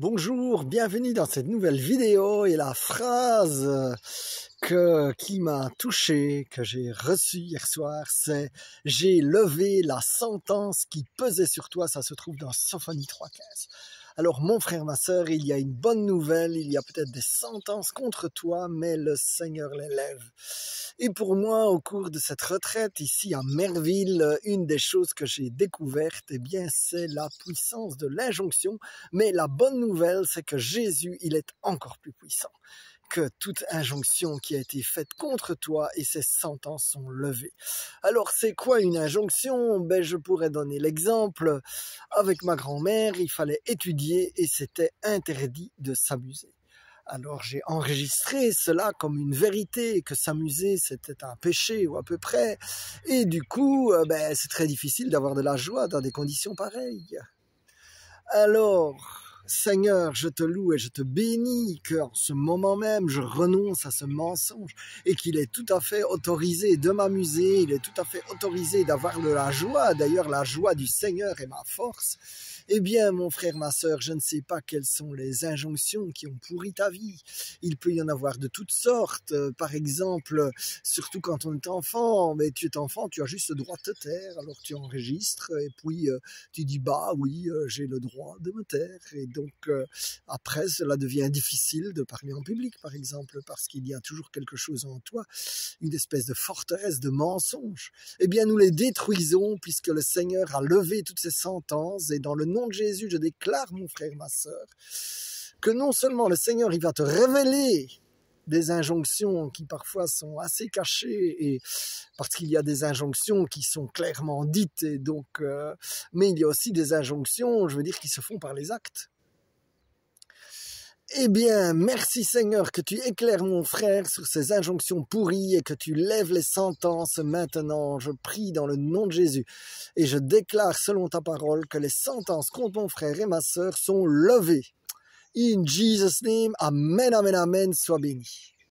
Bonjour, bienvenue dans cette nouvelle vidéo et la phrase qui m'a touché, que j'ai reçue hier soir, c'est « J'ai levé la sentence qui pesait sur toi », ça se trouve dans Sophonie 3,15. Alors mon frère, ma sœur, il y a une bonne nouvelle, il y a peut-être des sentences contre toi, mais le Seigneur les lève. Et pour moi, au cours de cette retraite ici à Merville, une des choses que j'ai découvertes, eh bien, c'est la puissance de l'injonction. Mais la bonne nouvelle, c'est que Jésus, il est encore plus puissant que toute injonction qui a été faite contre toi et ces sentences sont levées. Alors, c'est quoi une injonction? Je pourrais donner l'exemple. Avec ma grand-mère, il fallait étudier et c'était interdit de s'amuser. Alors j'ai enregistré cela comme une vérité, que s'amuser c'était un péché ou à peu près. Et du coup, c'est très difficile d'avoir de la joie dans des conditions pareilles. Alors, Seigneur, je te loue et je te bénis qu'en ce moment même, je renonce à ce mensonge et qu'il est tout à fait autorisé de m'amuser, il est tout à fait autorisé d'avoir de la joie. D'ailleurs, la joie du Seigneur est ma force. Eh bien, mon frère, ma sœur, je ne sais pas quelles sont les injonctions qui ont pourri ta vie. Il peut y en avoir de toutes sortes. Par exemple, surtout quand on est enfant, mais tu es enfant, tu as juste le droit de te taire. Alors tu enregistres et puis tu dis, bah oui, j'ai le droit de me taire. Et donc, après, cela devient difficile de parler en public, par exemple, parce qu'il y a toujours quelque chose en toi, une espèce de forteresse de mensonges. Eh bien, nous les détruisons puisque le Seigneur a levé toutes ces sentences et dans le nom de Jésus, je déclare, mon frère, ma sœur, que non seulement le Seigneur, il va te révéler des injonctions qui parfois sont assez cachées, et parce qu'il y a des injonctions qui sont clairement dites, et donc, mais il y a aussi des injonctions, je veux dire, qui se font par les actes. Eh bien, merci Seigneur que tu éclaires mon frère sur ces injonctions pourries et que tu lèves les sentences maintenant. Je prie dans le nom de Jésus et je déclare selon ta parole que les sentences contre mon frère et ma sœur sont levées. In Jesus' name, amen, amen, amen, sois béni.